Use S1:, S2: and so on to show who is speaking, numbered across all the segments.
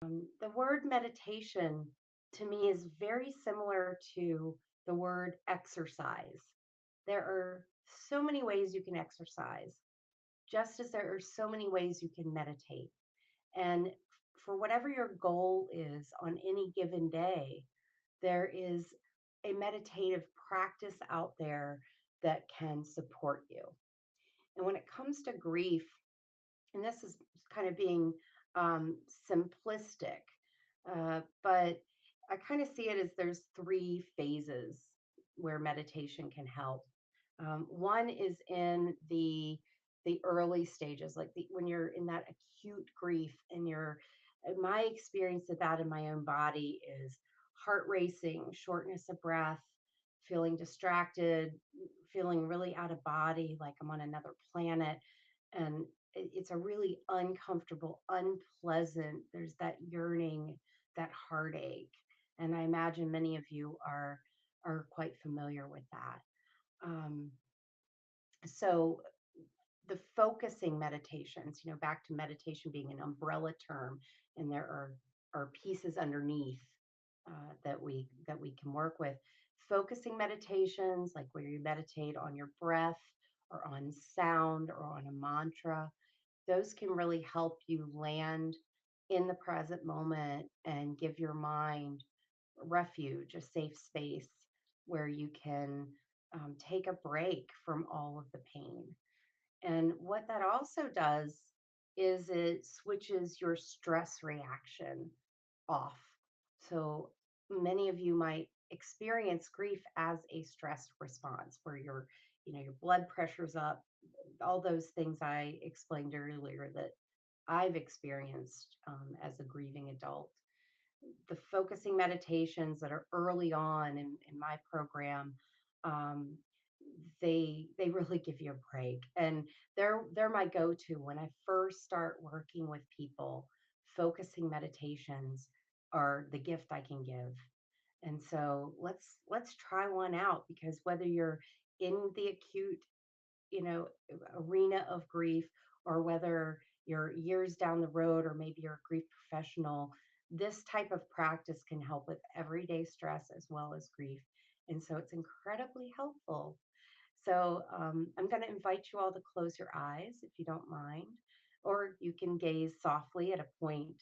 S1: The word meditation to me is very similar to the word exercise. There are so many ways you can exercise, just as there are so many ways you can meditate. And for whatever your goal is on any given day, there is a meditative practice out there that can support you. And when it comes to grief, and this is kind of being um, simplistic, but I kind of see it as there's three phases where meditation can help. One is in the early stages, like when you're in that acute grief, and you're. My experience of that in my own body is heart racing, shortness of breath, feeling distracted, feeling really out of body, like I'm on another planet, and it's a really uncomfortable, unpleasant. There's that yearning, that heartache, and I imagine many of you are quite familiar with that. Um, so the focusing meditations, back to meditation being an umbrella term, and there are pieces underneath that we can work with. Focusing meditations, like where you meditate on your breath or on sound or on a mantra, those can really help you land in the present moment and give your mind refuge, a safe space where you can take a break from all of the pain. And what that also does is it switches your stress reaction off. So many of you might experience grief as a stress response where your blood pressure's up, all those things I explained earlier that I've experienced as a grieving adult. The focusing meditations that are early on in my program, um, they really give you a break, and they're my go-to when I first start working with people. Focusing meditations are the gift I can give. And so let's try one out, because whether you're in the acute, arena of grief, or whether you're years down the road, or maybe you're a grief professional, this type of practice can help with everyday stress as well as grief. And so it's incredibly helpful. So I'm going to invite you all to close your eyes if you don't mind, or you can gaze softly at a point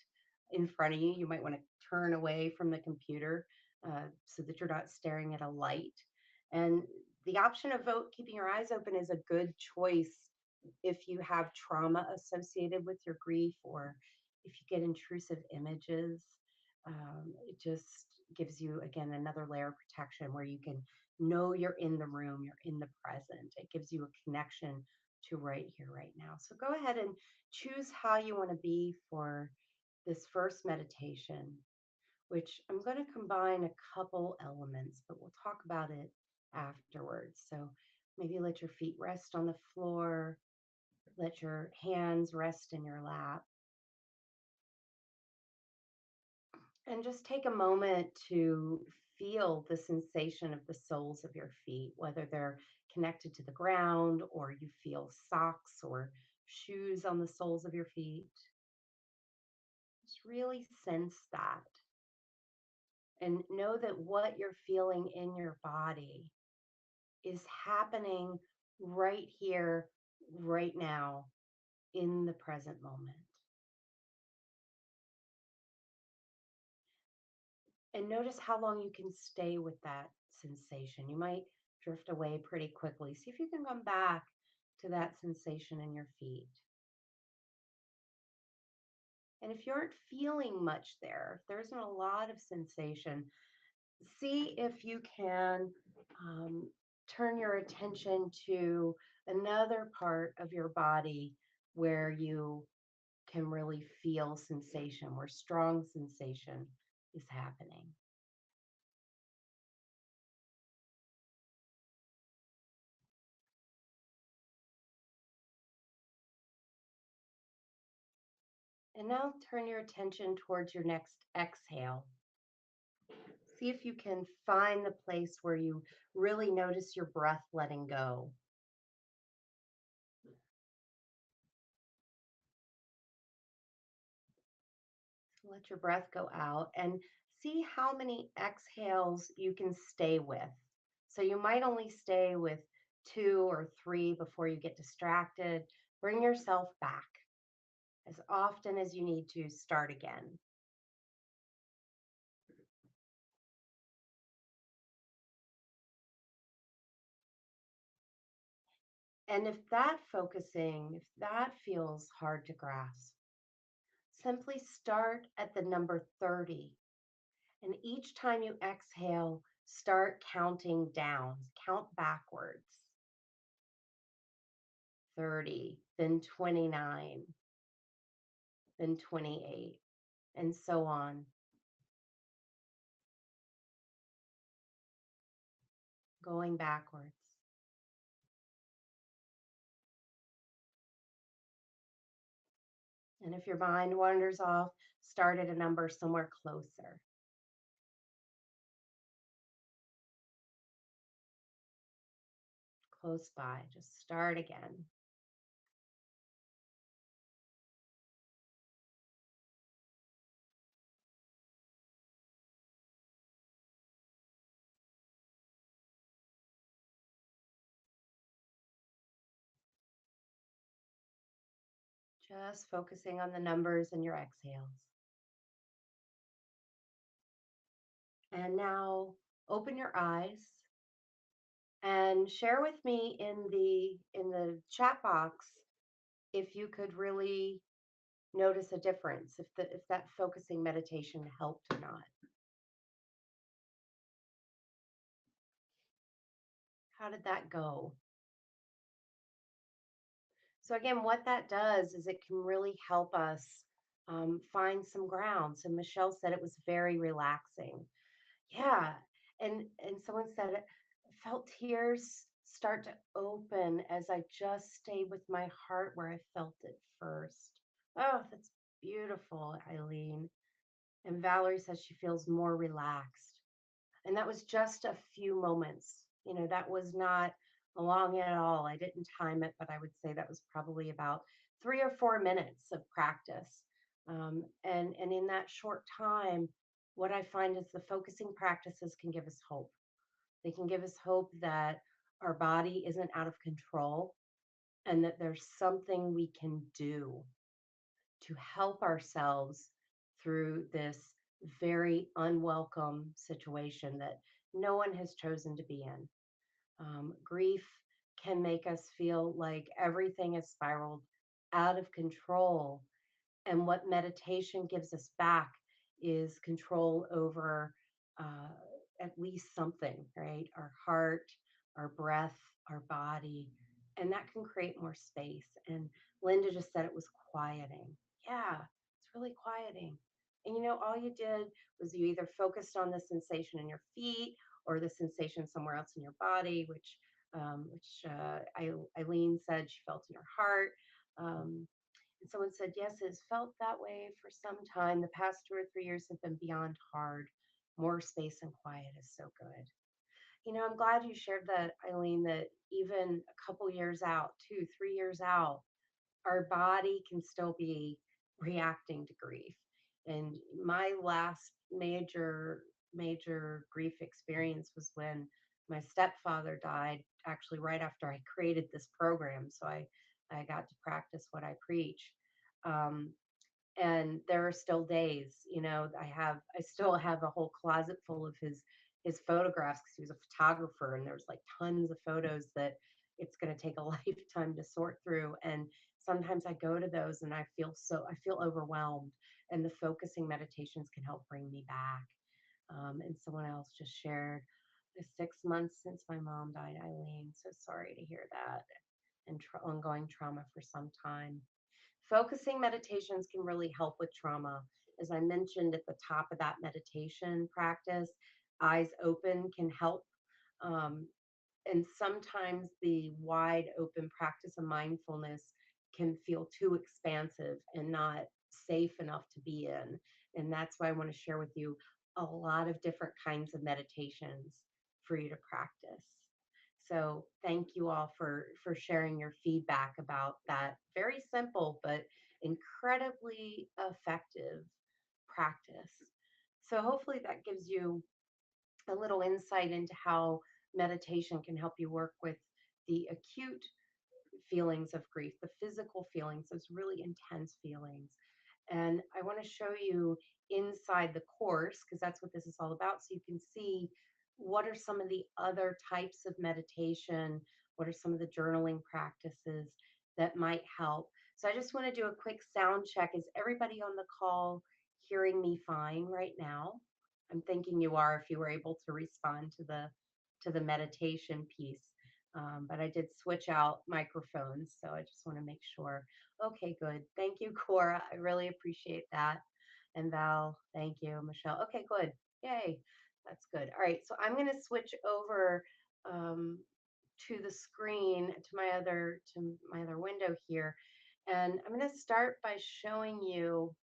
S1: in front of you. You might want to turn away from the computer so that you're not staring at a light. And the option of vote, keeping your eyes open, is a good choice if you have trauma associated with your grief, or if you get intrusive images. It just gives you, again, another layer of protection where you can know you're in the room, you're in the present. It gives you a connection to right here, right now. So go ahead and choose how you want to be for this first meditation, which I'm going to combine a couple elements, but we'll talk about it afterwards. So maybe let your feet rest on the floor, let your hands rest in your lap, and just take a moment to feel the sensation of the soles of your feet, whether they're connected to the ground or you feel socks or shoes on the soles of your feet. Just really sense that, and know that what you're feeling in your body is happening right here, right now, in the present moment. And notice how long you can stay with that sensation. You might drift away pretty quickly. See if you can come back to that sensation in your feet. And if you aren't feeling much there, if there isn't a lot of sensation, see if you can um, turn your attention to another part of your body where you can really feel sensation, where strong sensation is happening. And now turn your attention towards your next exhale. See if you can find the place where you really notice your breath letting go. Let your breath go out and see how many exhales you can stay with. So you might only stay with two or three before you get distracted. Bring yourself back as often as you need to start again. And if that feels hard to grasp, simply start at the number 30. And each time you exhale, start counting down, count backwards. 30, then 29, then 28, and so on, going backwards. And if your mind wanders off, start at a number somewhere closer, close by. Just start again. Just focusing on the numbers in your exhales. And now open your eyes and share with me in the chat box if you could really notice a difference, if that focusing meditation helped or not. How did that go? So again, what that does is it can really help us find some ground. So Michelle said it was very relaxing. Yeah, and someone said it felt tears start to open as I just stayed with my heart where I felt it first. Oh, that's beautiful, Eileen. And Valerie says she feels more relaxed. And that was just a few moments. That was not long at all. I didn't time it, but I would say that was probably about 3 or 4 minutes of practice. And in that short time, what I find is the focusing practices can give us hope. They can give us hope that our body isn't out of control and that there's something we can do to help ourselves through this very unwelcome situation that no one has chosen to be in. Grief can make us feel like everything is spiraled out of control. And what meditation gives us back is control over uh, at least something, right? Our heart, our breath, our body. And that can create more space. And Linda just said it was quieting. Yeah, it's really quieting. And all you did was you either focused on the sensation in your feet or the sensation somewhere else in your body, which Eileen said she felt in her heart. Um, and someone said, yes, it's felt that way for some time. The past 2 or 3 years have been beyond hard. More space and quiet is so good. I'm glad you shared that, Eileen, that even a couple years out, 2, 3 years out, our body can still be reacting to grief. And my last major grief experience was when my stepfather died, actually right after I created this program. So I got to practice what I preach. Um, and there are still days, I still have a whole closet full of his photographs because he was a photographer, and there's like tons of photos that it's going to take a lifetime to sort through. And sometimes I go to those and I feel overwhelmed, and the focusing meditations can help bring me back. And someone else just shared the 6 months since my mom died, Eileen. So sorry to hear that, and ongoing trauma for some time. Focusing meditations can really help with trauma. As I mentioned at the top of that meditation practice, eyes open can help. Um, and sometimes the wide open practice of mindfulness can feel too expansive and not safe enough to be in. And that's why I want to share with you a lot of different kinds of meditations for you to practice. So thank you all for sharing your feedback about that very simple but incredibly effective practice. So hopefully that gives you a little insight into how meditation can help you work with the acute feelings of grief, the physical feelings, those really intense feelings. And I want to show you inside the course, because that's what this is all about, so you can see what are some of the other types of meditation, what are some of the journaling practices that might help. So I just want to do a quick sound check. Is everybody on the call hearing me fine right now? I'm thinking you are if you were able to respond to the meditation piece. But I did switch out microphones, so I just want to make sure. Okay, good. Thank you, Cora. I really appreciate that. And Val, thank you. Michelle. Okay, good. Yay. That's good. All right, so I'm going to switch over um, to the screen to my other window here, and I'm going to start by showing you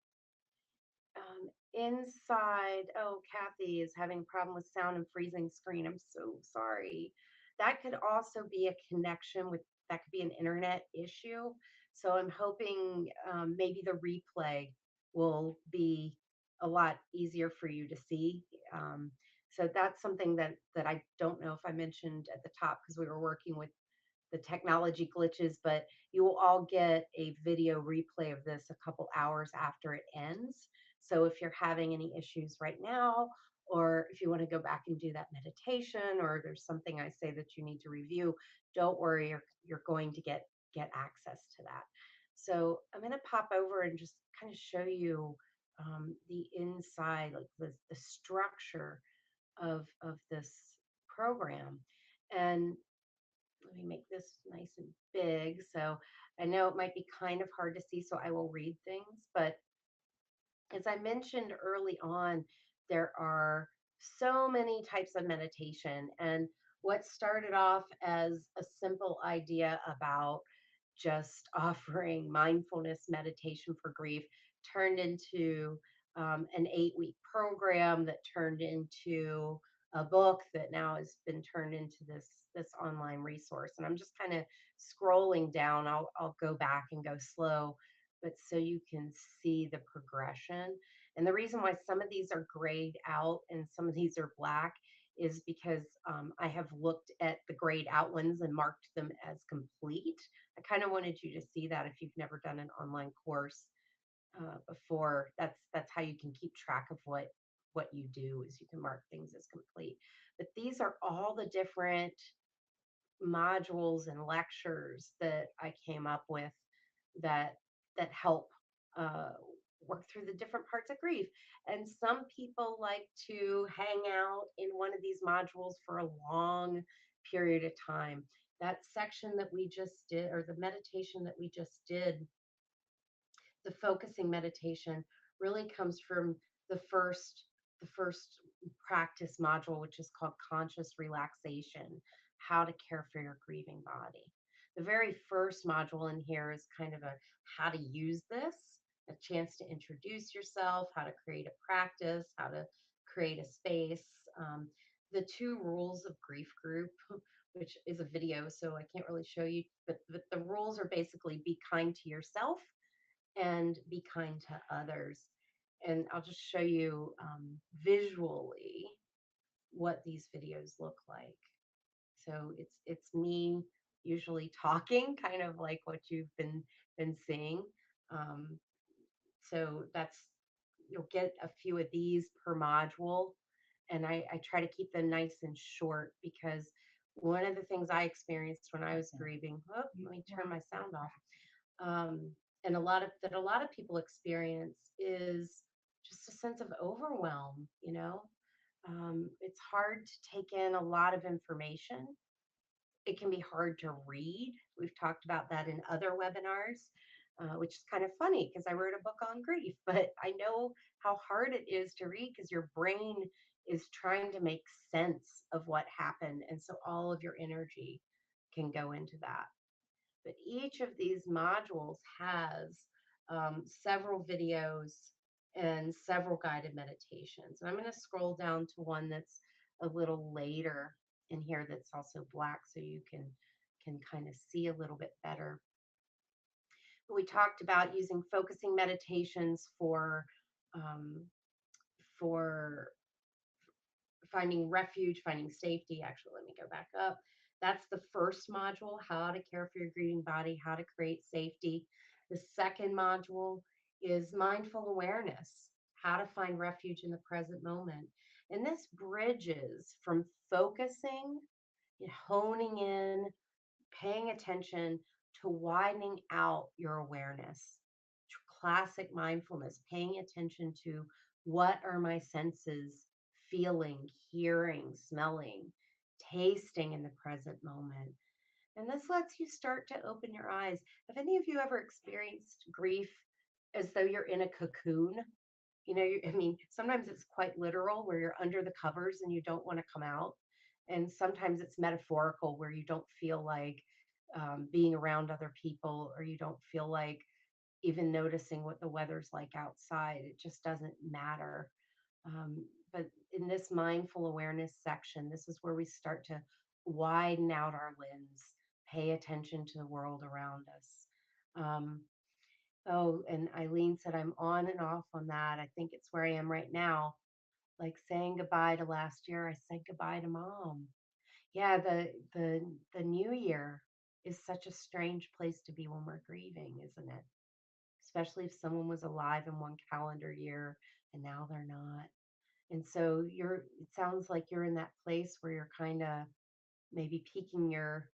S1: inside. Oh, Kathy is having a problem with sound and freezing screen. I'm so sorry. That could also be a connection with, that could be an internet issue. So I'm hoping maybe the replay will be a lot easier for you to see. So that's something that I don't know if I mentioned at the top because we were working with the technology glitches, but you will all get a video replay of this a couple hours after it ends. So if you're having any issues right now, or if you want to go back and do that meditation, or there's something I say that you need to review, don't worry, you're going to get access to that. So I'm going to pop over and just kind of show you the inside, like the structure of this program. And let me make this nice and big. So I know it might be kind of hard to see, so I will read things. But as I mentioned early on, there are so many types of meditation. And what started off as a simple idea about just offering mindfulness meditation for grief turned into an 8 week program that turned into a book that now has been turned into this online resource. And I'm just kind of scrolling down. I'll go back and go slow, but so you can see the progression. And the reason why some of these are grayed out and some of these are black is because I have looked at the grayed out ones and marked them as complete. I kind of wanted you to see that if you've never done an online course before. That's how you can keep track of what you do, is you can mark things as complete. But these are all the different modules and lectures that I came up with that help uh, work through the different parts of grief. And some people like to hang out in one of these modules for a long period of time. That section that we just did, or the meditation that we just did, the focusing meditation, really comes from the first practice module, which is called conscious relaxation, how to care for your grieving body. The very first module in here is kind of a how to use this, a chance to introduce yourself, how to create a practice, how to create a space. The two rules of grief group, which is a video, so I can't really show you, but the rules are basically be kind to yourself and be kind to others. And I'll just show you visually what these videos look like. So it's me usually talking, kind of like what you've been seeing. Um, so that's, you'll get a few of these per module, and I try to keep them nice and short because one of the things I experienced when I was grieving. Oh, let me turn my sound off. And a lot of people experience is just a sense of overwhelm. It's hard to take in a lot of information. It can be hard to read. We've talked about that in other webinars, which is kind of funny because I wrote a book on grief, but I know how hard it is to read because your brain is trying to make sense of what happened. And so all of your energy can go into that. But each of these modules has several videos and several guided meditations. And I'm going to scroll down to one that's a little later in here that's also black so you can kind of see a little bit better. But we talked about using focusing meditations for for finding refuge, finding safety. Actually, let me go back up. That's the first module, how to care for your grieving body, how to create safety. The second module is mindful awareness, how to find refuge in the present moment. And this bridges from focusing, honing in, paying attention to widening out your awareness. Classic mindfulness, paying attention to what are my senses feeling, hearing, smelling, tasting in the present moment. And this lets you start to open your eyes. Have any of you ever experienced grief as though you're in a cocoon? I mean, sometimes it's quite literal where you're under the covers and you don't want to come out. And sometimes it's metaphorical where you don't feel like being around other people, or you don't feel like even noticing what the weather's like outside. It just doesn't matter. But in this mindful awareness section, this is where we start to widen out our lens, pay attention to the world around us. Um, oh, and Eileen said, I'm on and off on that. I think it's where I am right now. Like saying goodbye to last year, I said goodbye to mom. Yeah, the new year is such a strange place to be when we're grieving, isn't it? Especially if someone was alive in one calendar year and now they're not. And so it sounds like you're in that place where you're kind of maybe peeking your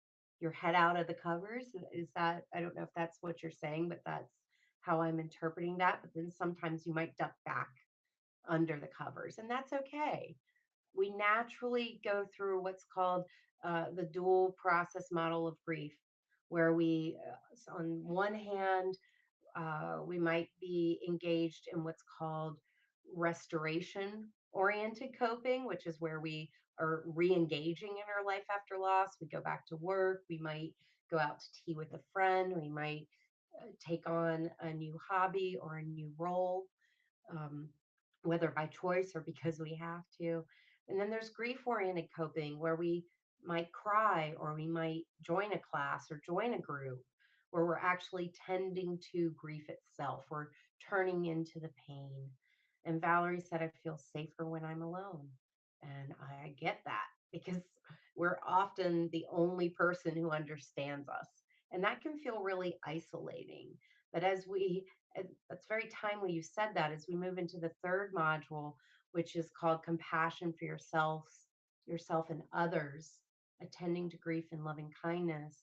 S1: head out of the covers. Is that, I don't know if that's what you're saying, but that's how I'm interpreting that. But then sometimes you might duck back under the covers, and that's okay. We naturally go through what's called the dual process model of grief, where on one hand, we might be engaged in what's called restoration oriented coping, which is where we are re engaging in our life after loss. We go back to work. We might go out to tea with a friend. We might take on a new hobby or a new role, um, whether by choice or because we have to. And then there's grief oriented coping, where we might cry, or we might join a class or join a group where we're actually tending to grief itself. We're turning into the pain. And Valerie said, I feel safer when I'm alone. And I get that because we're often the only person who understands us. And that can feel really isolating. But that's very timely you said that, as we move into the third module, which is called compassion for yourself and others, attending to grief and loving kindness.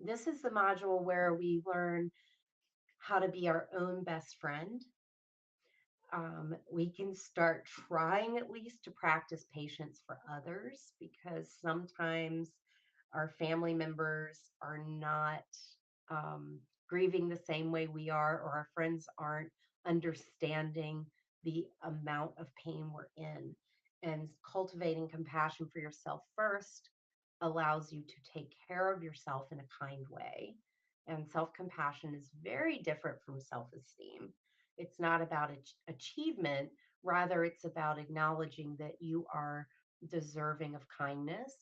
S1: This is the module where we learn how to be our own best friend. We can start trying at least to practice patience for others, because sometimes our family members are not um, grieving the same way we are, or our friends aren't understanding the amount of pain we're in. And cultivating compassion for yourself first allows you to take care of yourself in a kind way. And self compassion is very different from self esteem. It's not about achievement, rather, it's about acknowledging that you are deserving of kindness,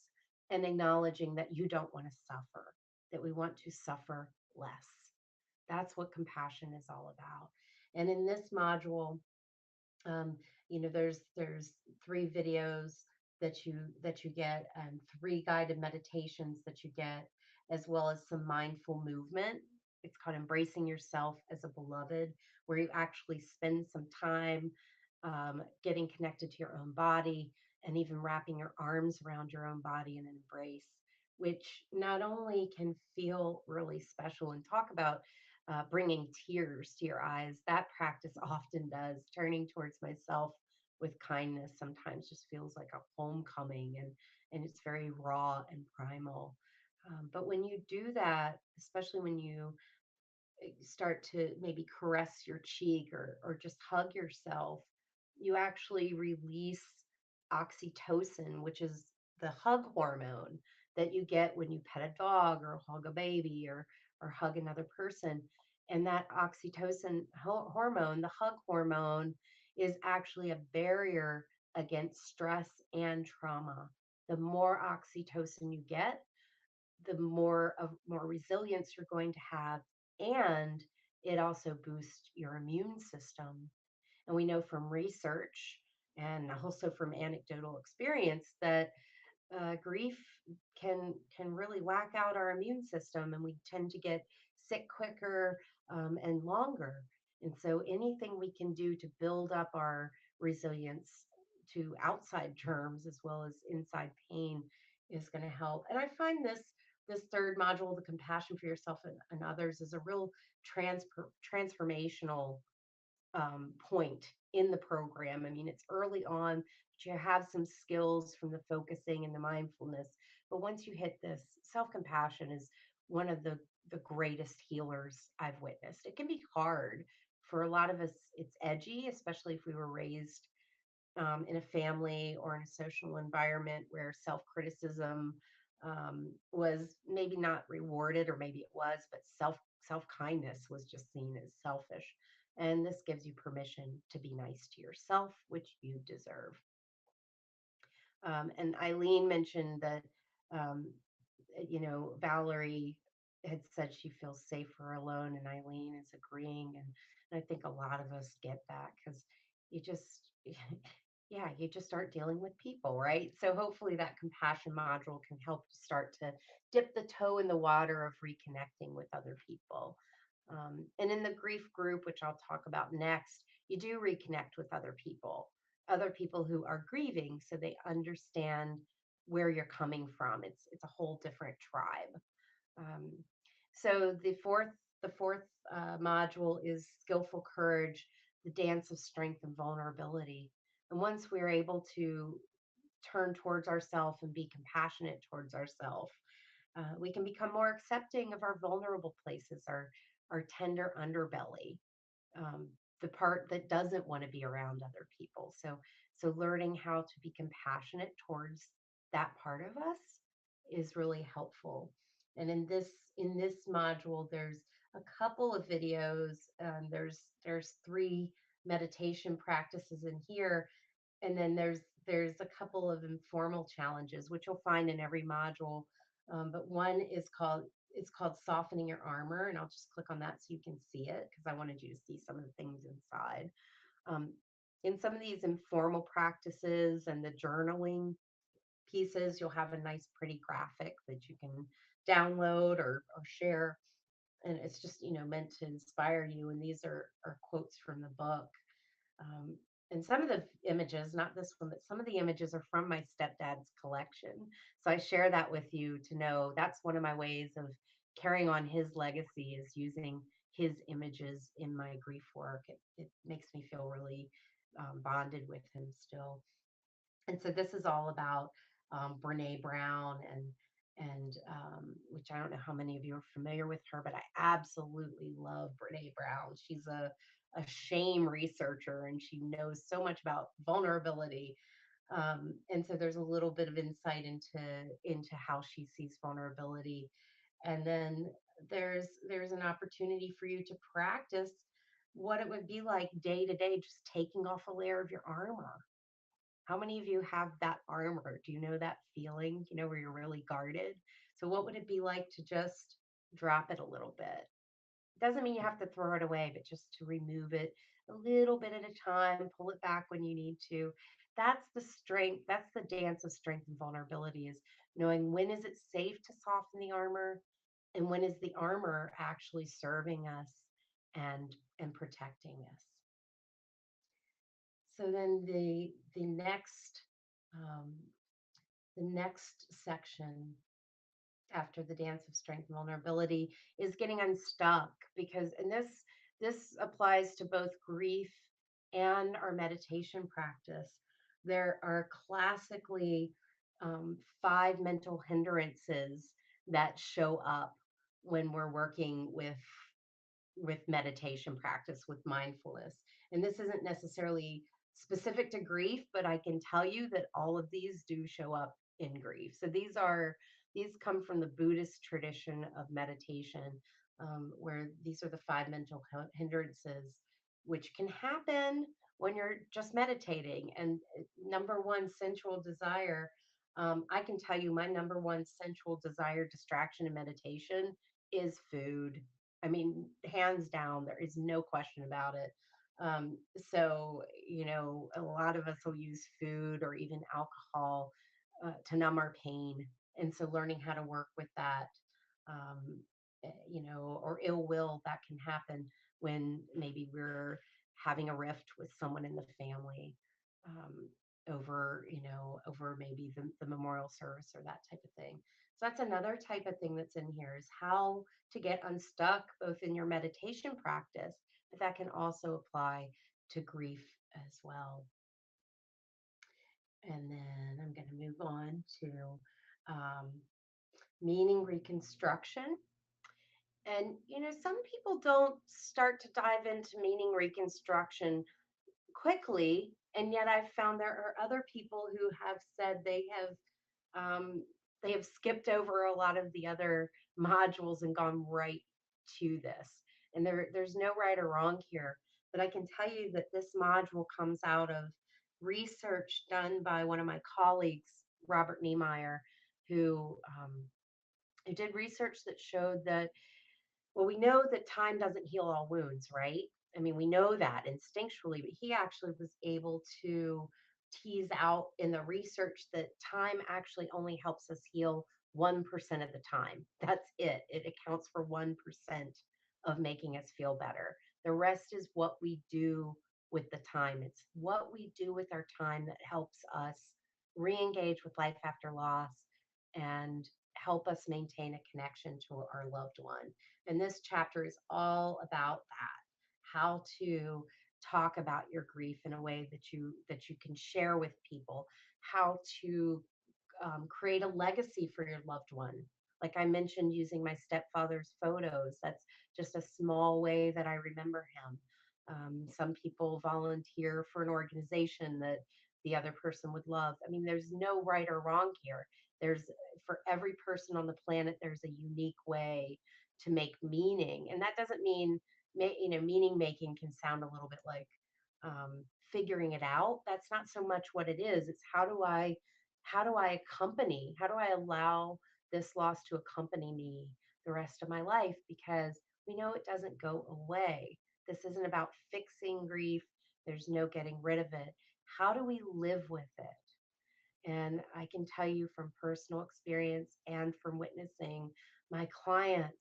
S1: and acknowledging that you don't want to suffer, that we want to suffer less. That's what compassion is all about. And in this module, um, there's three videos that you get, and three guided meditations that you get, as well as some mindful movement. It's called Embracing Yourself as a Beloved, where you actually spend some time getting connected to your own body, and even wrapping your arms around your own body in an embrace, which not only can feel really special, and talk about bringing tears to your eyes. That practice often does. Turning towards myself with kindness sometimes just feels like a homecoming, and it's very raw and primal. But when you do that, especially when you start to maybe caress your cheek, or just hug yourself, you actually release oxytocin, which is the hug hormone that you get when you pet a dog, or hug a baby, or hug another person. And that oxytocin hormone, the hug hormone, is actually a barrier against stress and trauma. The more oxytocin you get, the more resilience you're going to have, and it also boosts your immune system. And we know from research and also from anecdotal experience that grief can really whack out our immune system, and we tend to get sick quicker and longer. And so, anything we can do to build up our resilience to outside terms as well as inside pain is going to help. And I find this third module, the compassion for yourself and others, is a real transformational point in the program. I mean, it's early on, but you have some skills from the focusing and the mindfulness. But once you hit this, self compassion is one of the greatest healers I've witnessed. It can be hard for a lot of us, it's edgy, especially if we were raised in a family or in a social environment where self criticism was maybe not rewarded, or maybe it was, but self kindness was just seen as selfish. And this gives you permission to be nice to yourself, which you deserve. And Eileen mentioned that, um, Valerie had said she feels safer alone, and Eileen is agreeing. And I think a lot of us get that because you just, yeah, you just start dealing with people, right? So hopefully that compassion module can help you start to dip the toe in the water of reconnecting with other people. And in the grief group, which I'll talk about next, you do reconnect with other people who are grieving, so they understand where you're coming from. It's a whole different tribe. Um, so the fourth module is skillful courage, the dance of strength and vulnerability. And once we're able to turn towards ourselves and be compassionate towards ourselves, we can become more accepting of our vulnerable places, our tender underbelly, um, the part that doesn't want to be around other people. So learning how to be compassionate towards that part of us is really helpful. And in this module, there's a couple of videos. There's three meditation practices in here, and then there's a couple of informal challenges which you'll find in every module. But one is called it's called softening your armor, and I'll just click on that so you can see it because I wanted you to see some of the things inside. um, in some of these informal practices and the journaling pieces, you'll have a nice pretty graphic that you can download or share, and it's just meant to inspire you. And these are quotes from the book. um, and some of the images, not this one, but some of the images are from my stepdad's collection. So I share that with you to know that's one of my ways of carrying on his legacy, is using his images in my grief work. It makes me feel really bonded with him still. And so this is all about Brene Brown, and which I don't know how many of you are familiar with her, but I absolutely love Brene Brown. She's a shame researcher, and she knows so much about vulnerability. And so there's a little bit of insight into how she sees vulnerability. And then there's an opportunity for you to practice what it would be like day to day, just taking off a layer of your armor. How many of you have that armor? Do you know that feeling, where you're really guarded? So, what would it be like to just drop it a little bit? Doesn't mean you have to throw it away, but just to remove it a little bit at a time, pull it back when you need to. That's the strength. That's the dance of strength and vulnerability, is knowing when is it safe to soften the armor, and when is the armor actually serving us and protecting us. So then um, the next section after the dance of strength and vulnerability is getting unstuck, because and this applies to both grief and our meditation practice. There are classically five mental hindrances that show up when we're working with meditation practice, with mindfulness. And this isn't necessarily specific to grief, but I can tell you that all of these do show up in grief. So these come from the Buddhist tradition of meditation, where these are the five mental hindrances, which can happen when you're just meditating. And number one, sensual desire. I can tell you my number one sensual desire distraction in meditation is food. I mean, hands down, there is no question about it. So, a lot of us will use food or even alcohol to numb our pain. And so, learning how to work with that, um, or ill will that can happen when maybe we're having a rift with someone in the family over maybe the memorial service or that type of thing. So, that's another type of thing that's in here is how to get unstuck both in your meditation practice, but that can also apply to grief as well. And then I'm going to move on to um, meaning reconstruction. And, some people don't start to dive into meaning reconstruction quickly. And yet I've found there are other people who have said um, they have skipped over a lot of the other modules and gone right to this. And there's no right or wrong here, but I can tell you that this module comes out of research done by one of my colleagues, Robert Niemeyer, who who did research that showed that, well, we know that time doesn't heal all wounds, right? I mean, we know that instinctually, but he actually was able to tease out in the research that time actually only helps us heal 1% of the time. That's it. It accounts for 1% of making us feel better. The rest is what we do with the time. It's what we do with our time that helps us re engage with life after loss and help us maintain a connection to our loved one. And this chapter is all about that, how to talk about your grief in a way that you can share with people, how to create a legacy for your loved one. Like I mentioned, using my stepfather's photos, that's just a small way that I remember him. Some people volunteer for an organization that the other person would love. I mean, there's no right or wrong here. There's For every person on the planet, there's a unique way to make meaning, and that doesn't mean meaning making can sound a little bit like figuring it out. That's not so much what it is. It's how do I allow this loss to accompany me the rest of my life? Because we know it doesn't go away. This isn't about fixing grief, there's no getting rid of it. How do we live with it? And I can tell you from personal experience and from witnessing my clients,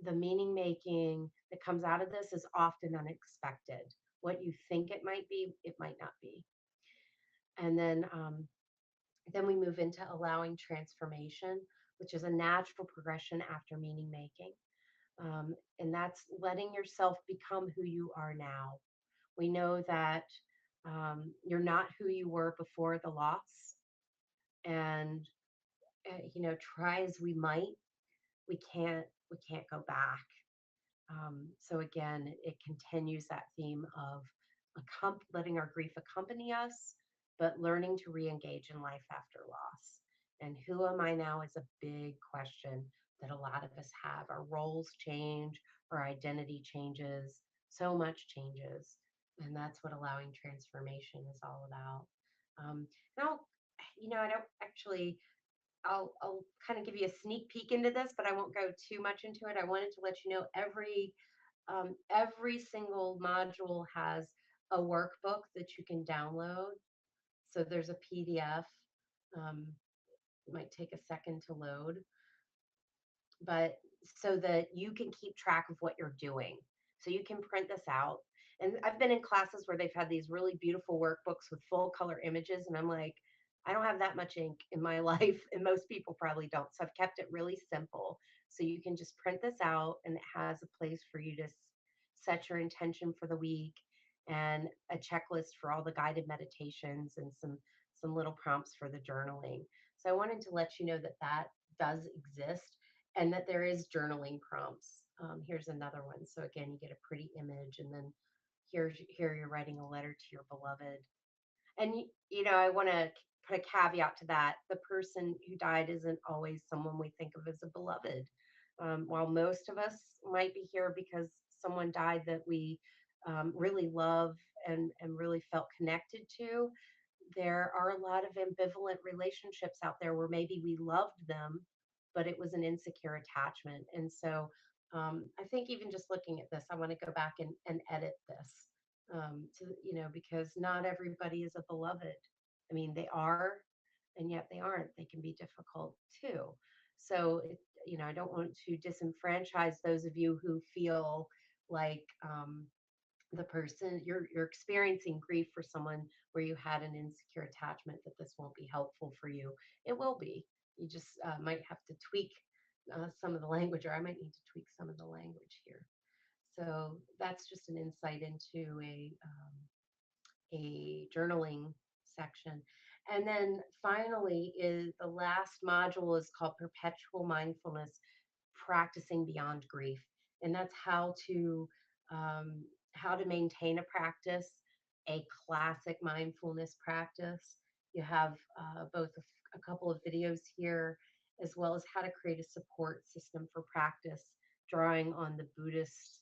S1: the meaning making that comes out of this is often unexpected. What you think it might be, it might not be. And then we move into allowing transformation, which is a natural progression after meaning making. And that's letting yourself become who you are now. We know that you're not who you were before the loss. And, try as we might, we can't go back. So again, it continues that theme of letting our grief accompany us, but learning to re-engage in life after loss. And who am I now is a big question that a lot of us have. Our roles change, our identity changes, so much changes, and that's what allowing transformation is all about. And I don't actually I'll kind of give you a sneak peek into this, but I won't go too much into it. I wanted to let you know every single module has a workbook that you can download. So there's a PDF. Um, it might take a second to load, but so that you can keep track of what you're doing. So you can print this out. And I've been in classes where they've had these really beautiful workbooks with full color images, and I'm like, I don't have that much ink in my life, and most people probably don't. So I've kept it really simple. So you can just print this out, and it has a place for you to set your intention for the week and a checklist for all the guided meditations and some little prompts for the journaling. So I wanted to let you know that that does exist and that there is journaling prompts. Here's another one. So again, you get a pretty image, and then here you're writing a letter to your beloved. And I want to put a caveat to that: the person who died isn't always someone we think of as a beloved. While most of us might be here because someone died that we really love and really felt connected to, there are a lot of ambivalent relationships out there where maybe we loved them, but it was an insecure attachment. And so I think even just looking at this, I want to go back and edit this. because not everybody is a beloved. I mean, they are, and yet they aren't. They can be difficult too. So, I don't want to disenfranchise those of you who feel like the person you're experiencing grief for someone where you had an insecure attachment, that this won't be helpful for you. It will be. You just might have to tweak some of the language, or I might need to tweak some of the language here. So that's just an insight into a journaling section. And then finally, is the last module is called Perpetual Mindfulness, Practicing Beyond Grief. And that's um, how to maintain a practice, a classic mindfulness practice. You have both a couple of videos here, as well as how to create a support system for practice, drawing on the Buddhist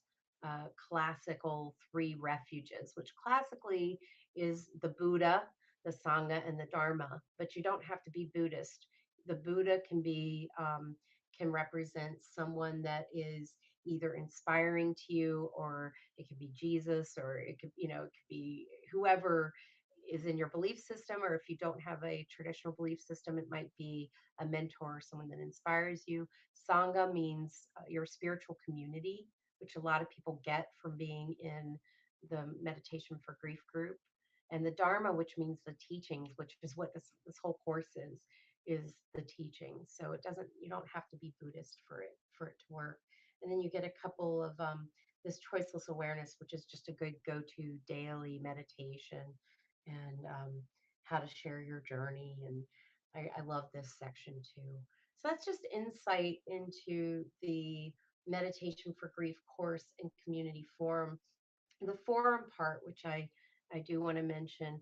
S1: classical three refuges, which classically is the Buddha, the Sangha, and the Dharma. But you don't have to be Buddhist. The Buddha can represent someone that is either inspiring to you, or it could be Jesus, or it could be whoever is in your belief system. Or if you don't have a traditional belief system, it might be a mentor, someone that inspires you. Sangha means your spiritual community, which a lot of people get from being in the meditation for grief group. And the Dharma, which means the teachings, which is what this whole course is the teaching. So you don't have to be Buddhist for it to work. And then you get a couple of this choiceless awareness, which is just a good go-to daily meditation, and how to share your journey. And I love this section too. So that's just insight into the meditation for grief course and community forum. The forum part, which I do want to mention,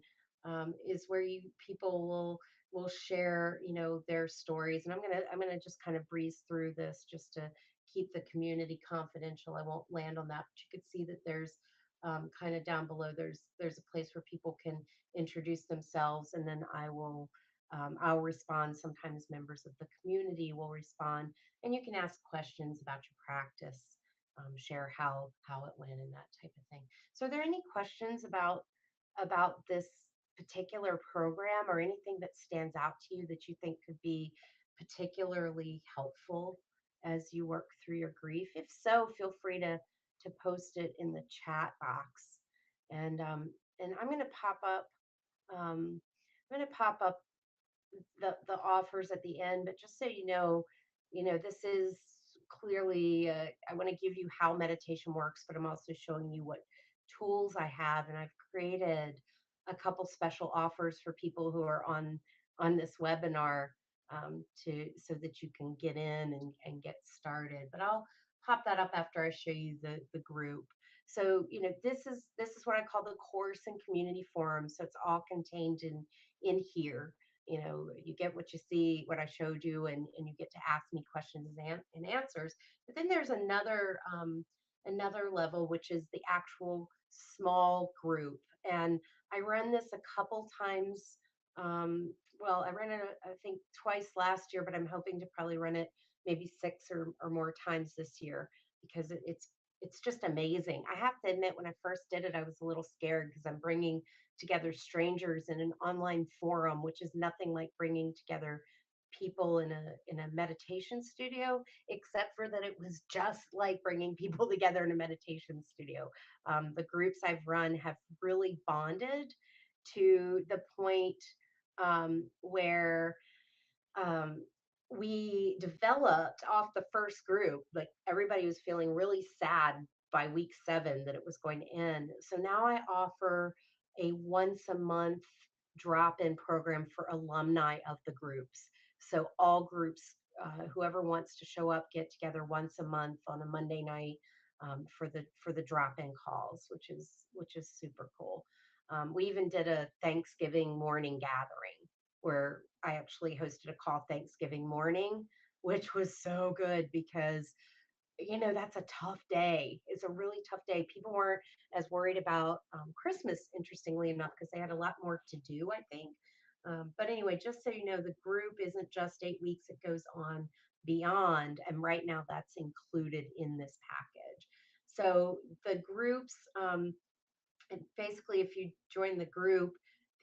S1: is where you people will share, their stories. And I'm gonna just kind of breeze through this just to keep the community confidential. I won't land on that, but you could see that there's kind of down below, there's a place where people can introduce themselves, and then I'll respond. Sometimes members of the community will respond, and you can ask questions about your practice, share how it went, and that type of thing. So, are there any questions about this particular program, or anything that stands out to you that you think could be particularly helpful as you work through your grief? If so, feel free to post it in the chat box, and I'm going to pop up. I'm going to pop up the offers at the end, but just so this is clearly, I want to give you how meditation works, but I'm also showing you what tools I have, and I've created a couple special offers for people who are on this webinar, to so that you can get in and get started. But I'll pop that up after I show you the group. So this is what I call the course and community forum. So it's all contained in here. You get what you see, what I showed you, and you get to ask me questions and answers. But then there's another level, which is the actual small group. And I run this a couple times. Well, I ran it, I think, twice last year, but I'm hoping to probably run it maybe six or more times this year, because it's just amazing. I have to admit, when I first did it, I was a little scared because I'm bringing together strangers in an online forum, which is nothing like bringing together people in a meditation studio, except for that it was just like bringing people together in a meditation studio. The groups I've run have really bonded to the point where um, we developed off the first group, like everybody was feeling really sad by week 7 that it was going to end. So now I offer a once a month drop in program for alumni of the groups. So all groups, whoever wants to show up, get together once a month on a Monday night, for the drop in calls, which is super cool. We even did a Thanksgiving morning gathering where I actually hosted a call Thanksgiving morning, which was so good because that's a tough day. It's a really tough day. People weren't as worried about Christmas, interestingly enough, because they had a lot more to do, I think. But anyway, just so you know, the group isn't just 8 weeks, it goes on beyond. And right now, that's included in this package. So the groups, And basically, if you join the group,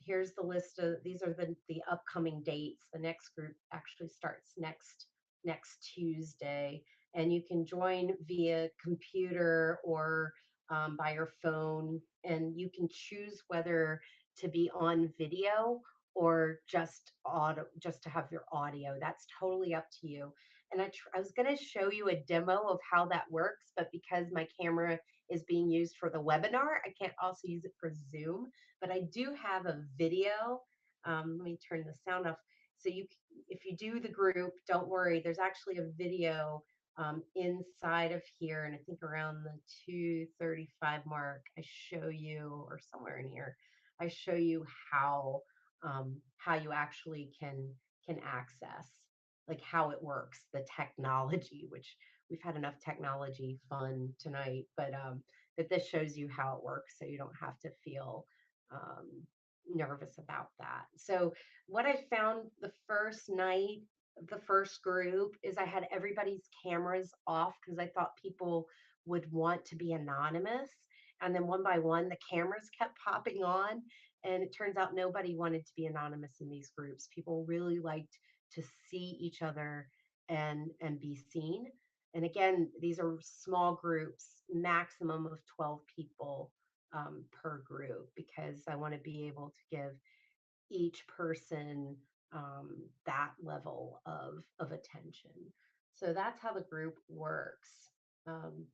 S1: here's the list of these are the upcoming dates. The next group actually starts next Tuesday, and you can join via computer or by your phone, and you can choose whether to be on video or just audio, just to have your audio. That's totally up to you. And I was going to show you a demo of how that works, but because my camera is being used for the webinar, I can't also use it for Zoom, but I do have a video. Let me turn the sound off. So if you do the group, don't worry. There's actually a video inside of here, and I think around the 2:35 mark, I show you, or somewhere in here, I show you how you actually can access, like how it works, the technology, which we've had enough technology fun tonight, but this shows you how it works so you don't have to feel um, nervous about that. So, what I found the first night, the first group, is I had everybody's cameras off because I thought people would want to be anonymous. And then one by one, the cameras kept popping on. And it turns out nobody wanted to be anonymous in these groups. People really liked to see each other and be seen. And again, these are small groups, maximum of 12 people per group, because I want to be able to give each person that level of attention. So that's how the group works. Um,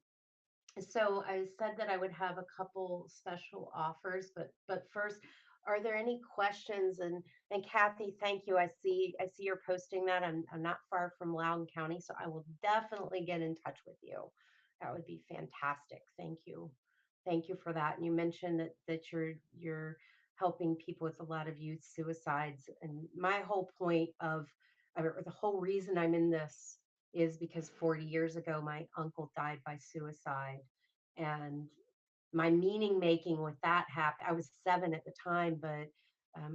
S1: so I said that I would have a couple special offers, but first, are there any questions? And Kathy, thank you. I see you're posting that. I'm not far from Loudoun County, so I will definitely get in touch with you. That would be fantastic. Thank you. Thank you for that. And you mentioned that you're helping people with a lot of youth suicides. And my whole point of, or the whole reason I'm in this is because 40 years ago my uncle died by suicide, and my meaning making with that happened. I was 7 at the time, but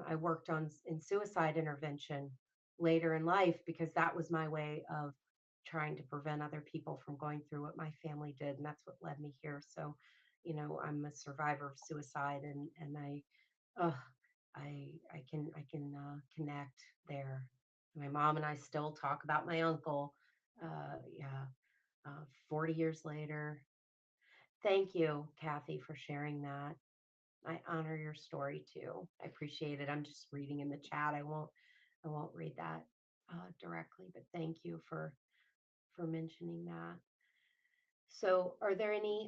S1: I worked on in suicide intervention later in life because that was my way of trying to prevent other people from going through what my family did, and that's what led me here. So, I'm a survivor of suicide, and uh, I can connect there. My mom and I still talk about my uncle. Yeah, 40 years later. Thank you, Kathy, for sharing that. I honor your story too. I appreciate it. I'm just reading in the chat. I won't read that directly, but thank you for mentioning that. So, are there any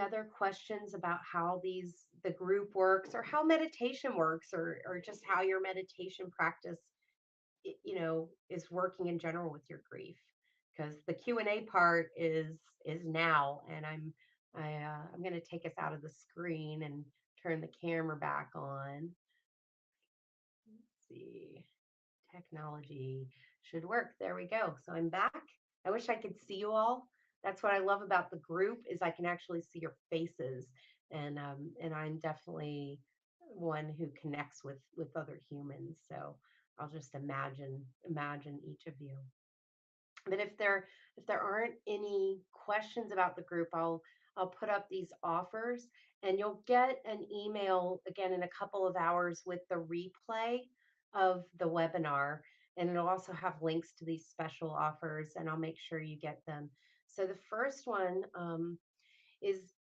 S1: other questions about how the group works, or how meditation works, or just how your meditation practice is working in general with your grief? Because the Q&A part is now, and I'm going to take us out of the screen and turn the camera back on. Let's see. Technology should work. There we go. So I'm back. I wish I could see you all. That's what I love about the group, is I can actually see your faces, and I'm definitely one who connects with other humans. So I'll just imagine each of you. But if there aren't any questions about the group, I'll put up these offers, and you'll get an email again in a couple of hours with the replay of the webinar, and it'll also have links to these special offers, and I'll make sure you get them. So the first one is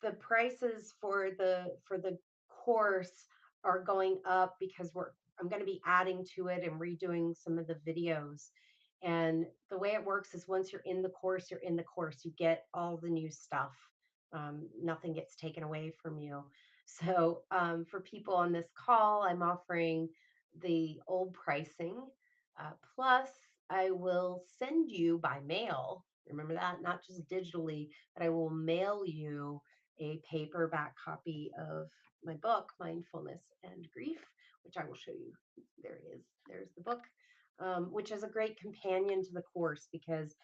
S1: the prices for the course are going up because I'm going to be adding to it and redoing some of the videos. And the way it works is once you're in the course, you're in the course. You get all the new stuff. Nothing gets taken away from you. So for people on this call, I'm offering the old pricing. Plus, I will send you by mail. Remember that, not just digitally, but I will mail you a paperback copy of my book, Mindfulness and Grief, which I will show you. There it is. There's the book, which is a great companion to the course because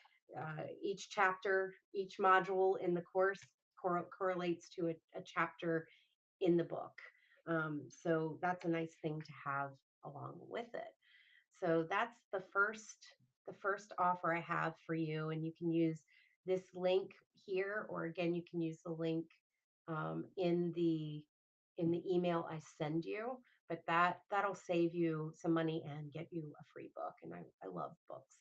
S1: each chapter, each module in the course correlates to a chapter in the book. So that's a nice thing to have along with it. So that's the first offer I have for you, and you can use this link here, or again, you can use the link in the email I send you. But that'll save you some money and get you a free book. And I love books.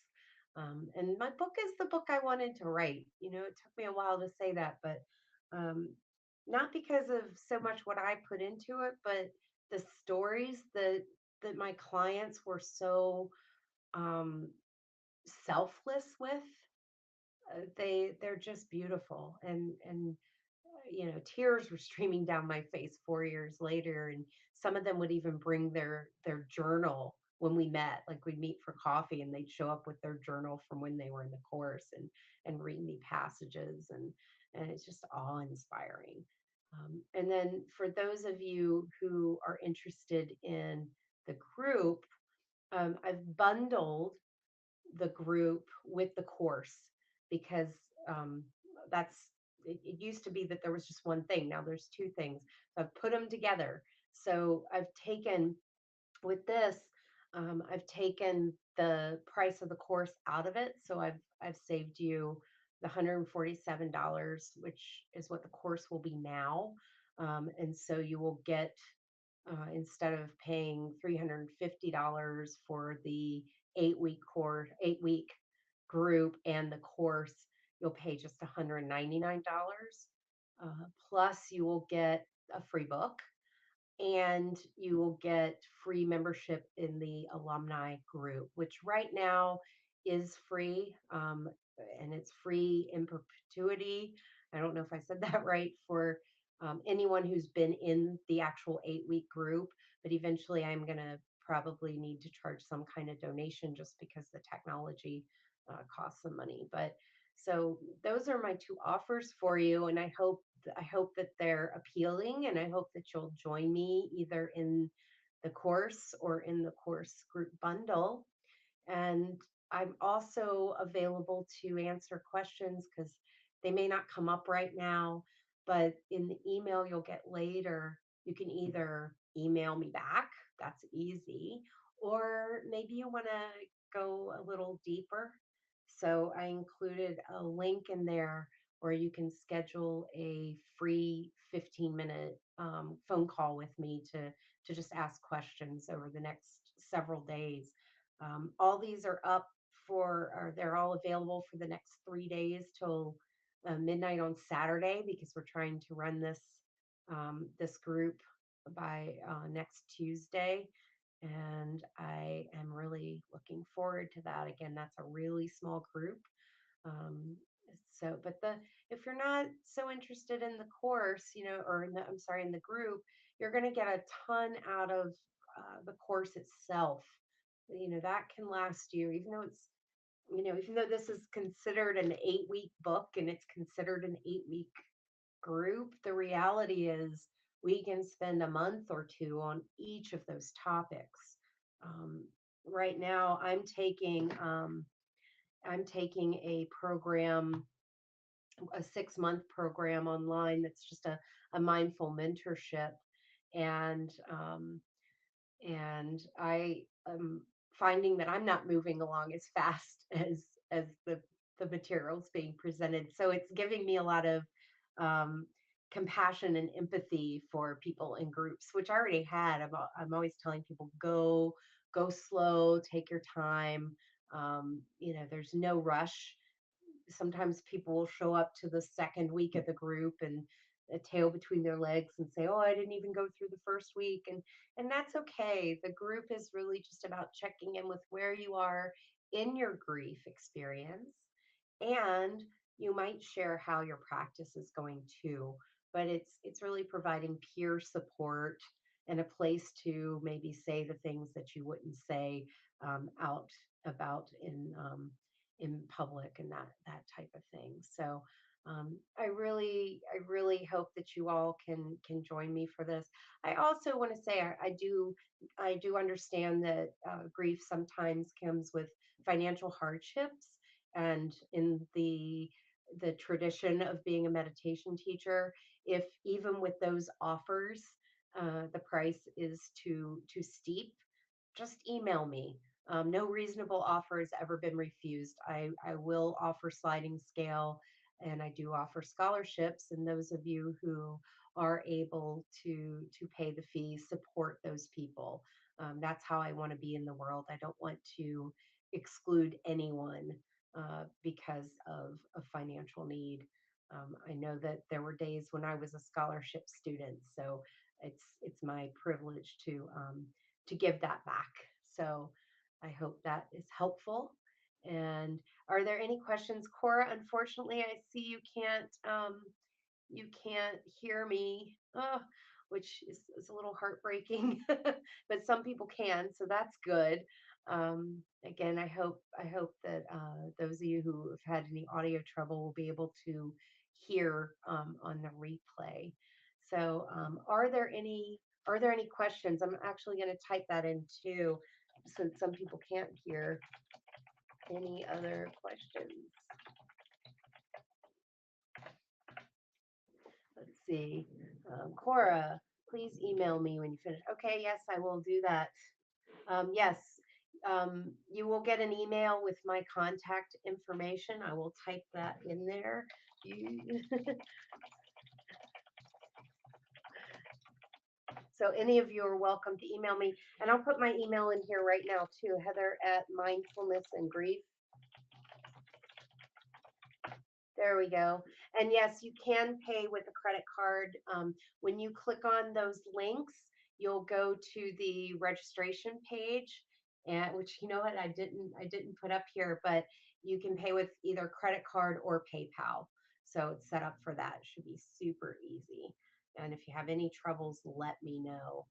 S1: And my book is the book I wanted to write. You know, it took me a while to say that, but um, not because of so much what I put into it, but the stories that my clients were so um, selfless with. They're just beautiful, and you know, tears were streaming down my face 4 years later, and some of them would even bring their journal when we met. Like, we'd meet for coffee and they'd show up with their journal from when they were in the course, and read me passages, and it's just awe inspiring. And then for those of you who are interested in the group, I've bundled the group with the course, because um, that's it used to be that there was just one thing. Now there's two things. So I've put them together. So I've taken with this, I've taken the price of the course out of it. So I've saved you the $147, which is what the course will be now. And so you will get, instead of paying $350 for the 8 week course, 8 week group and the course, you'll pay just $199. Plus, you will get a free book, and you will get free membership in the alumni group, which right now is free. And it's free in perpetuity. I don't know if I said that right, for anyone who's been in the actual 8 week group, but eventually I'm going to probably need to charge some kind of donation, just because the technology costs some money. But so those are my two offers for you, and I hope that they're appealing, and I hope that you'll join me either in the course or in the course group bundle. And I'm also available to answer questions, because they may not come up right now, but in the email you'll get later, you can either email me back, that's easy, or maybe you want to go a little deeper. So I included a link in there where you can schedule a free 15-minute phone call with me to just ask questions over the next several days. All these are up or they're all available for the next 3 days till midnight on Saturday, because we're trying to run this group by next Tuesday. And I am really looking forward to that. Again, that's a really small group. Um, so, but if you're not so interested in the course, you know, or in the, I'm sorry, in the group, you're going to get a ton out of the course itself. You know, that can last you, even though it's, you know, even though this is considered an 8 week book and it's considered an 8 week group, the reality is we can spend a month or two on each of those topics. Um, right now, I'm taking a program, a 6 month program online, that's just a mindful mentorship. And I am finding that I'm not moving along as fast as the materials being presented. So it's giving me a lot of um, compassion and empathy for people in groups, which I already had. I'm always telling people, go slow, take your time. You know, there's no rush. Sometimes people will show up to the second week of the group and a tail between their legs and say, "Oh, I didn't even go through the first week," and that's okay. The group is really just about checking in with where you are in your grief experience, and you might share how your practice is going too. But it's really providing peer support and a place to maybe say the things that you wouldn't say out about in public, and that type of thing. So I really hope that you all can join me for this. I also want to say I do understand that grief sometimes comes with financial hardships, and in the tradition of being a meditation teacher, if even with those offers, the price is too steep, just email me. No reasonable offer has ever been refused. I will offer sliding scale, and I do offer scholarships. And those of you who are able to pay the fees, support those people. That's how I want to be in the world. I don't want to exclude anyone because of a financial need. I know that there were days when I was a scholarship student, so it's my privilege to give that back. So I hope that is helpful. And are there any questions, Cora? Unfortunately, I see you can't hear me, which is a little heartbreaking, but some people can, so that's good. Again, I hope that those of you who have had any audio trouble will be able to hear on the replay. So, are there any questions? I'm actually going to type that in too, since some people can't hear. Any other questions? Let's see. Cora, please email me when you finish. Okay, yes, I will do that. Yes, you will get an email with my contact information. I will type that in there. You, so any of you are welcome to email me, and I'll put my email in here right now too. Heather at Mindfulness and Grief. There we go. And yes, you can pay with a credit card. When you click on those links, you'll go to the registration page, and which you know what I didn't put up here, but you can pay with either credit card or PayPal. So it's set up for that. It should be super easy. And if you have any troubles, let me know.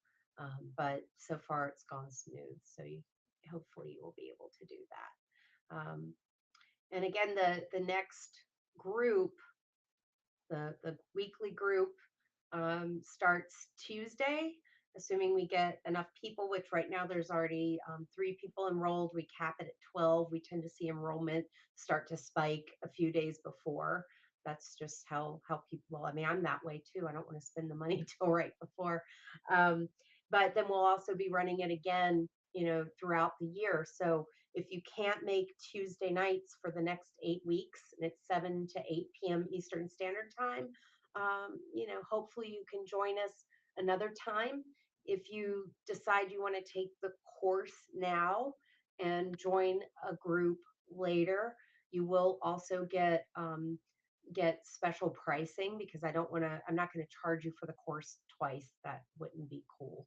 S1: But so far it's gone smooth. So hopefully you will be able to do that. And again, the next group, the weekly group, starts Tuesday, assuming we get enough people. Which right now there's already 3 people enrolled. We cap it at 12. We tend to see enrollment start to spike a few days before. That's just how people. I mean, I'm that way too. I don't want to spend the money till right before. Um, but then we'll also be running it again, throughout the year. So if you can't make Tuesday nights for the next 8 weeks, and it's 7 to 8 p.m. Eastern Standard Time, hopefully you can join us another time. If you decide you want to take the course now and join a group later, you will also get special pricing, because I'm not going to charge you for the course twice. That wouldn't be cool.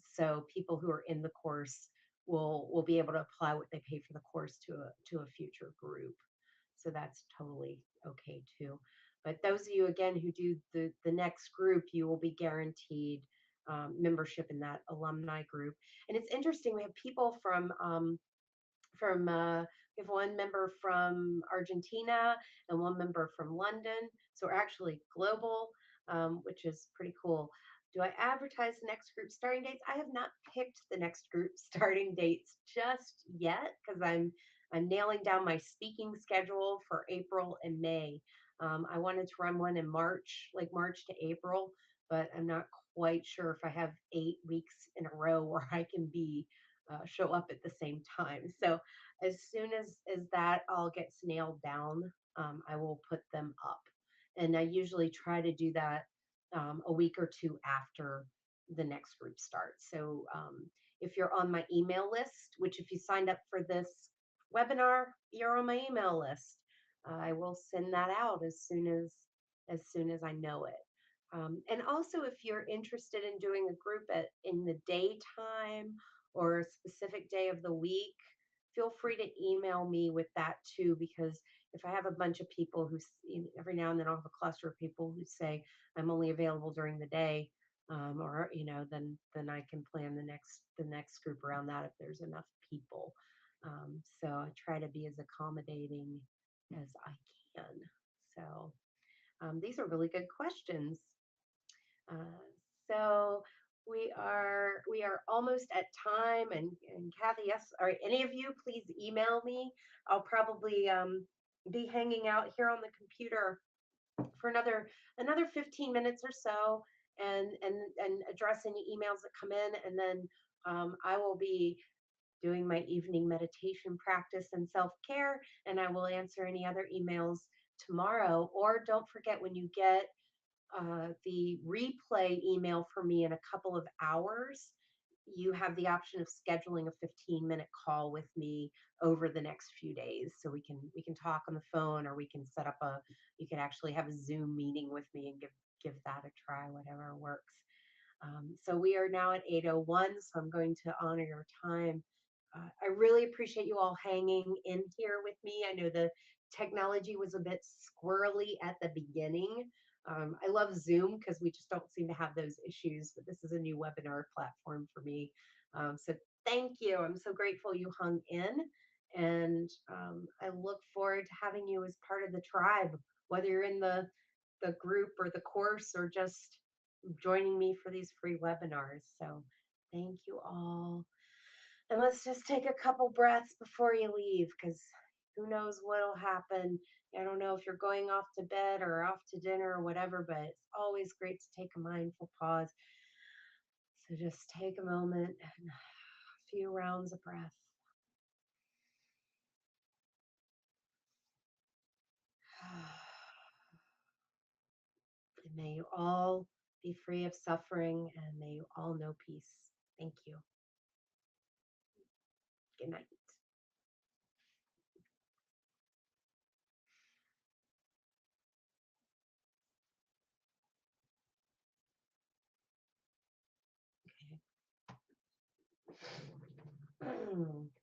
S1: So people who are in the course will be able to apply what they pay for the course to a future group. So that's totally okay too. But those of you again who do the next group, you will be guaranteed membership in that alumni group. And it's interesting, we have people from we have one member from Argentina and one member from London. So we're actually global, which is pretty cool. Do I advertise the next group starting dates? I have not picked the next group starting dates just yet, because I'm nailing down my speaking schedule for April and May. I wanted to run one in March, like March to April, but I'm not quite sure if I have 8 weeks in a row where I can be show up at the same time. So as soon as that all gets nailed down, I will put them up. And I usually try to do that a week or two after the next group starts. So if you're on my email list, which if you signed up for this webinar, you're on my email list. I will send that out as soon as I know it. And also, if you're interested in doing a group in the daytime or a specific day of the week, feel free to email me with that too, because if I have a bunch of people who, every now and then I'll have a cluster of people who say I'm only available during the day, or then I can plan the next group around that if there's enough people. So I try to be as accommodating as I can. So these are really good questions. Uh, so we are almost at time, and Kathy, yes, all right. Any of you, please email me. I'll probably be hanging out here on the computer for another 15 minutes or so, and address any emails that come in, and then I will be doing my evening meditation practice and self care, and I will answer any other emails tomorrow. Or don't forget, when you get the replay email from me in a couple of hours, you have the option of scheduling a 15-minute call with me over the next few days, so we can talk on the phone, or we can set up a you can actually have a Zoom meeting with me and give that a try, whatever works. So we are now at 8:01, so I'm going to honor your time. I really appreciate you all hanging in here with me. I know the technology was a bit squirrely at the beginning. I love Zoom because we just don't seem to have those issues, but this is a new webinar platform for me. So thank you. I'm so grateful you hung in, and I look forward to having you as part of the tribe, whether you're in the group or the course, or just joining me for these free webinars. So thank you all. And let's just take a couple breaths before you leave, because who knows what'll happen. I don't know if you're going off to bed or off to dinner or whatever, but it's always great to take a mindful pause. So just take a moment and a few rounds of breath. And may you all be free of suffering, and may you all know peace. Thank you. Good night. Okay.